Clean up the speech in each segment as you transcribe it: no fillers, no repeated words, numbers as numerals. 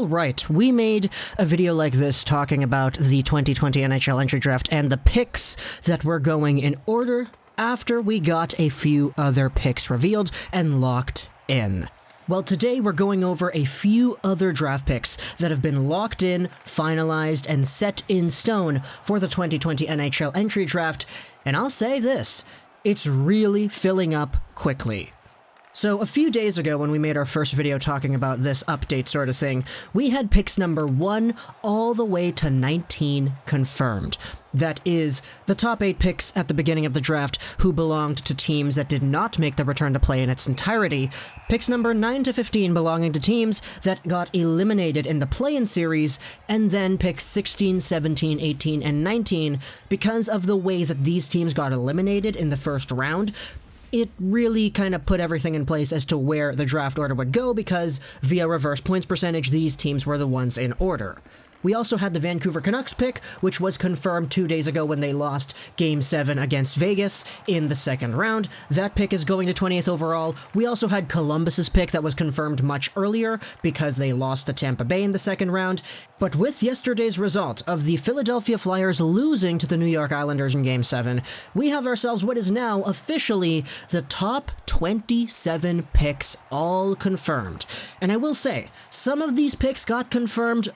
All right, we made a video like this talking about the 2020 NHL Entry Draft and the picks that were going in order after we got a few other picks revealed and locked in. Well, today we're going over a few other draft picks that have been locked in, finalized, and set in stone for the 2020 NHL Entry Draft, and I'll say this, it's really filling up quickly. So a few days ago when we made our first video talking about this update sort of thing, we had picks number 1 all the way to 19 confirmed. That is, the top 8 picks at the beginning of the draft who belonged to teams that did not make the return to play in its entirety, picks number 9 to 15 belonging to teams that got eliminated in the play-in series, and then picks 16, 17, 18, and 19 because of the way that these teams got eliminated in the first round. It really kind of put everything in place as to where the draft order would go because via reverse points percentage, these teams were the ones in order. We also had the Vancouver Canucks pick, which was confirmed 2 days ago when they lost Game 7 against Vegas in the second round. That pick is going to 20th overall. We also had Columbus's pick that was confirmed much earlier because they lost to Tampa Bay in the second round. But with yesterday's result of the Philadelphia Flyers losing to the New York Islanders in Game 7, we have ourselves what is now officially the top 27 picks all confirmed. And I will say, some of these picks got confirmed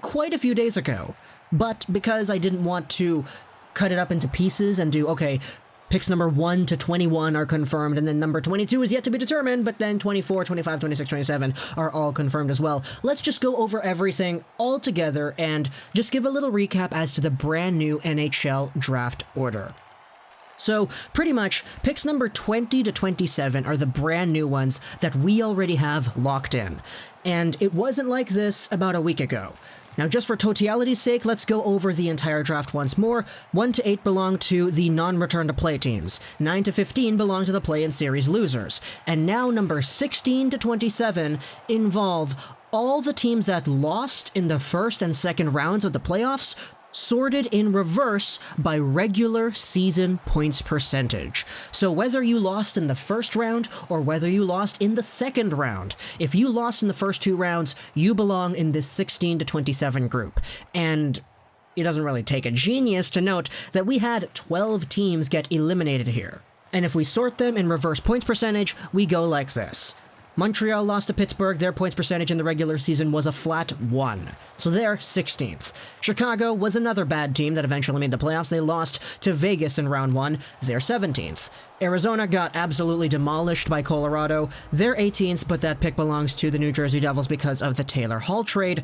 quite a few days ago, but because I didn't want to cut it up into pieces and do, okay, picks number 1 to 21 are confirmed, and then number 22 is yet to be determined, but then 24, 25, 26, 27 are all confirmed as well. Let's just go over everything all together and just give a little recap as to the brand new NHL draft order. So, pretty much, picks number 20 to 27 are the brand new ones that we already have locked in. And it wasn't like this about a week ago. Now, just for totality's sake, let's go over the entire draft once more. 1 to 8 belong to the non-return-to-play teams. 9 to 15 belong to the play-in series losers. And now number 16 to 27 involve all the teams that lost in the first and second rounds of the playoffs, sorted in reverse by regular season points percentage. So whether you lost in the first round or whether you lost in the second round, if you lost in the first 2 rounds, you belong in this 16 to 27 group. And it doesn't really take a genius to note that we had 12 teams get eliminated here. And if we sort them in reverse points percentage, we go like this. Montreal lost to Pittsburgh, their points percentage in the regular season was a flat 1, so they're 16th. Chicago was another bad team that eventually made the playoffs, they lost to Vegas in round 1, they're 17th. Arizona got absolutely demolished by Colorado, they're 18th, but that pick belongs to the New Jersey Devils because of the Taylor Hall trade.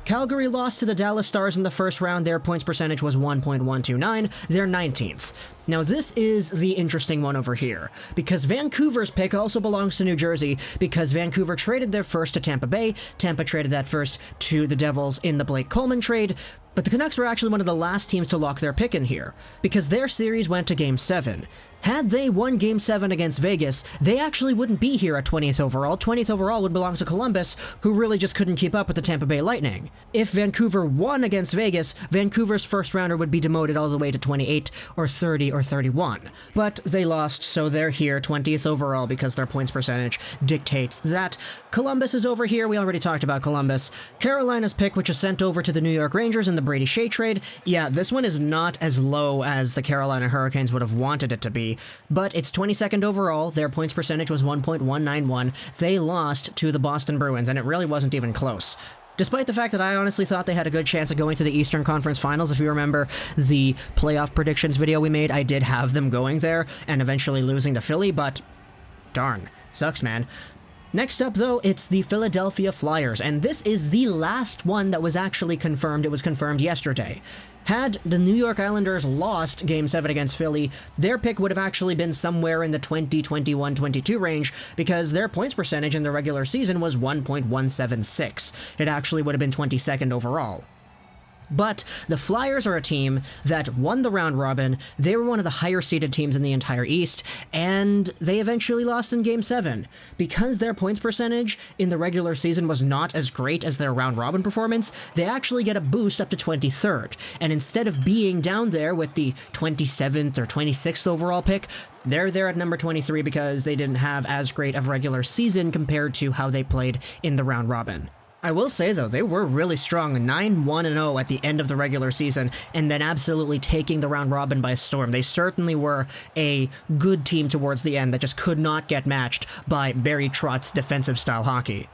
Calgary lost to the Dallas Stars in the first round, their points percentage was 1.129, they're 19th. Now this is the interesting one over here, because Vancouver's pick also belongs to New Jersey, because Vancouver traded their first to Tampa Bay, Tampa traded that first to the Devils in the Blake Coleman trade, but the Canucks were actually one of the last teams to lock their pick in here, because their series went to Game 7. Had they won Game 7 against Vegas, they actually wouldn't be here at 20th overall. 20th overall would belong to Columbus, who really just couldn't keep up with the Tampa Bay Lightning. If Vancouver won against Vegas, Vancouver's first rounder would be demoted all the way to 28 or 30 or 31. But they lost, so they're here 20th overall because their points percentage dictates that. Columbus is over here, we already talked about Columbus. Carolina's pick, which is sent over to the New York Rangers in the Brady Shea trade, yeah, this one is not as low as the Carolina Hurricanes would have wanted it to be, but it's 22nd overall, their points percentage was 1.191, they lost to the Boston Bruins, and it really wasn't even close. Despite the fact that I honestly thought they had a good chance of going to the Eastern Conference Finals, if you remember the playoff predictions video we made, I did have them going there, and eventually losing to Philly, but darn, sucks, man. Next up, though, it's the Philadelphia Flyers, and this is the last one that was actually confirmed. It was confirmed yesterday. Had the New York Islanders lost Game 7 against Philly, their pick would have actually been somewhere in the 20, 21, 22 range because their points percentage in the regular season was 1.176. It actually would have been 22nd overall. But the Flyers are a team that won the round robin, they were one of the higher seeded teams in the entire East, and they eventually lost in Game 7. Because their points percentage in the regular season was not as great as their round robin performance, they actually get a boost up to 23rd, and instead of being down there with the 27th or 26th overall pick, they're there at number 23 because they didn't have as great of a regular season compared to how they played in the round robin. I will say, though, they were really strong, 9-1-0 at the end of the regular season, and then absolutely taking the round robin by storm. They certainly were a good team towards the end that just could not get matched by Barry Trotz's defensive-style hockey.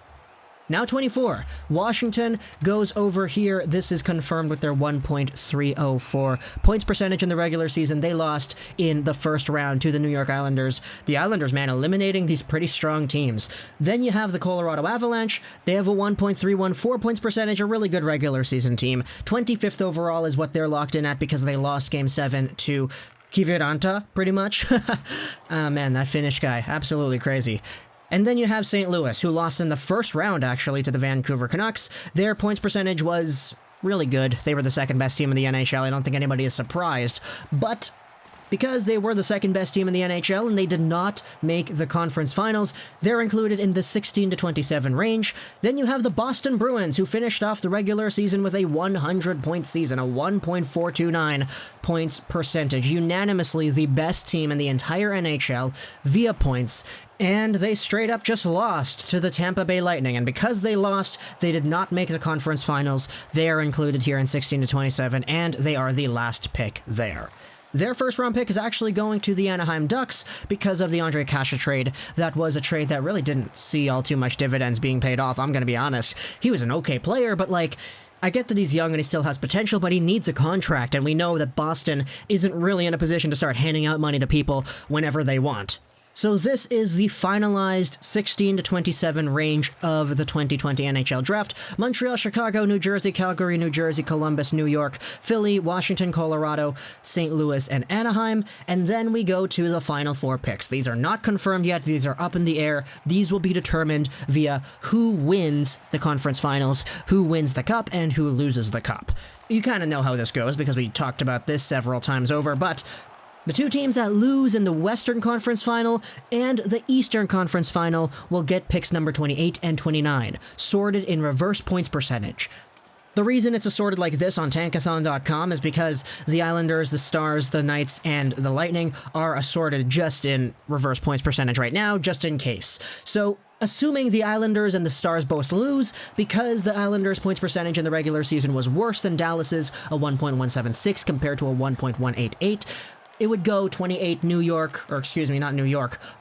Now 24. Washington goes over here. This is confirmed with their 1.304 points percentage in the regular season. They lost in the first round to the New York Islanders. The Islanders, man, eliminating these pretty strong teams. Then you have the Colorado Avalanche. They have a 1.314 points percentage, a really good regular season team. 25th overall is what they're locked in at because they lost Game 7 to Kiviranta, pretty much. Man, that Finnish guy, absolutely crazy. And then you have St. Louis, who lost in the first round, actually, to the Vancouver Canucks. Their points percentage was really good. They were the second best team in the NHL. I don't think anybody is surprised. But because they were the second best team in the NHL and they did not make the conference finals, they're included in the 16-27 range. Then you have the Boston Bruins, who finished off the regular season with a 100-point season, a 1.429 points percentage. Unanimously the best team in the entire NHL via points. And they straight up just lost to the Tampa Bay Lightning. And because they lost, they did not make the conference finals. They are included here in 16-27, and they are the last pick there. Their first-round pick is actually going to the Anaheim Ducks because of the Andre Kasha trade. That was a trade that really didn't see all too much dividends being paid off, I'm going to be honest. He was an okay player, but I get that he's young and he still has potential, but he needs a contract, and we know that Boston isn't really in a position to start handing out money to people whenever they want. So this is the finalized 16-27 range of the 2020 NHL Draft. Montreal, Chicago, New Jersey, Calgary, New Jersey, Columbus, New York, Philly, Washington, Colorado, St. Louis, and Anaheim. And then we go to the final 4 picks. These are not confirmed yet. These are up in the air. These will be determined via who wins the conference finals, who wins the cup, and who loses the cup. You kind of know how this goes because we talked about this several times over, but the 2 teams that lose in the Western Conference Final and the Eastern Conference Final will get picks number 28 and 29, sorted in reverse points percentage. The reason it's assorted like this on Tankathon.com is because the Islanders, the Stars, the Knights, and the Lightning are assorted just in reverse points percentage right now, just in case. So, assuming the Islanders and the Stars both lose, because the Islanders' points percentage in the regular season was worse than Dallas's, a 1.176 compared to a 1.188, it would go 28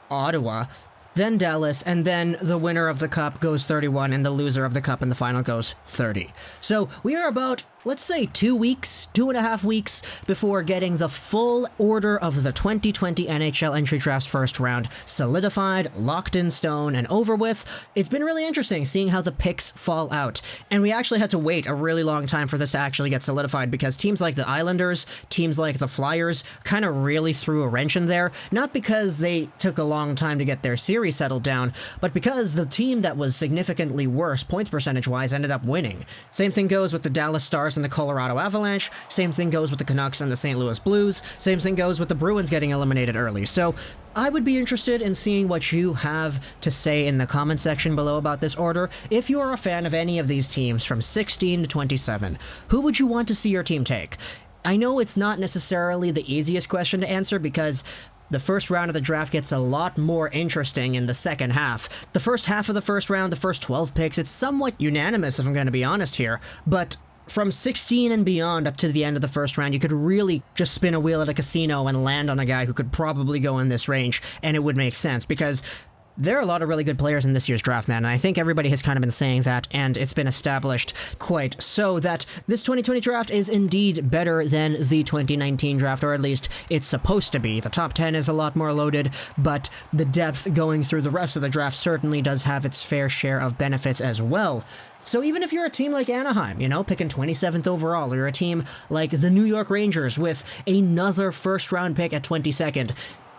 Ottawa, then Dallas, and then the winner of the cup goes 31, and the loser of the cup in the final goes 30. So we are about, let's say, 2.5 weeks before getting the full order of the 2020 NHL Entry Draft's first round solidified, locked in stone, and over with. It's been really interesting seeing how the picks fall out. And we actually had to wait a really long time for this to actually get solidified because teams like the Islanders, teams like the Flyers kind of really threw a wrench in there. Not because they took a long time to get their series settled down, but because the team that was significantly worse points percentage-wise ended up winning. Same thing goes with the Dallas Stars and the Colorado Avalanche. Same thing goes with the Canucks and the St. Louis Blues. Same thing goes with the Bruins getting eliminated early. So I would be interested in seeing what you have to say in the comment section below about this order. If you are a fan of any of these teams from 16 to 27, who would you want to see your team take? I know it's not necessarily the easiest question to answer because the first round of the draft gets a lot more interesting in the second half. The first half of the first round, the first 12 picks, it's somewhat unanimous if I'm going to be honest here, but from 16 and beyond up to the end of the first round, you could really just spin a wheel at a casino and land on a guy who could probably go in this range, and it would make sense because there are a lot of really good players in this year's draft, man, and I think everybody has kind of been saying that, and it's been established quite so that this 2020 draft is indeed better than the 2019 draft, or at least it's supposed to be. The top 10 is a lot more loaded, but the depth going through the rest of the draft certainly does have its fair share of benefits as well. So even if you're a team like Anaheim, picking 27th overall, or you're a team like the New York Rangers with another first-round pick at 22nd,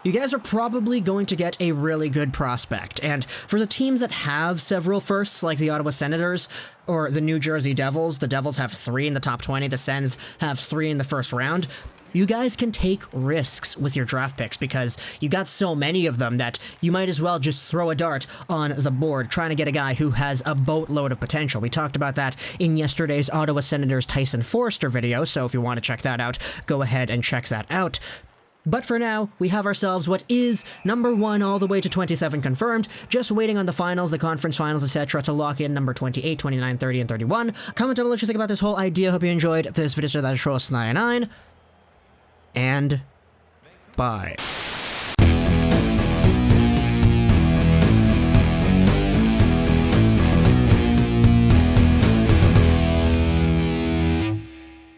you guys are probably going to get a really good prospect. And for the teams that have several firsts, like the Ottawa Senators or the New Jersey Devils, the Devils have 3 in the top 20, the Sens have 3 in the first round, you guys can take risks with your draft picks because you got so many of them that you might as well just throw a dart on the board trying to get a guy who has a boatload of potential. We talked about that in yesterday's Ottawa Senators Tyson Forrester video, so if you want to check that out, go ahead and check that out. But for now, we have ourselves what is number 1 all the way to 27 confirmed, just waiting on the finals, the conference finals, etc. to lock in number 28, 29, 30, and 31. Comment down below what you think about this whole idea. Hope you enjoyed this video. That is Troll 99, and bye.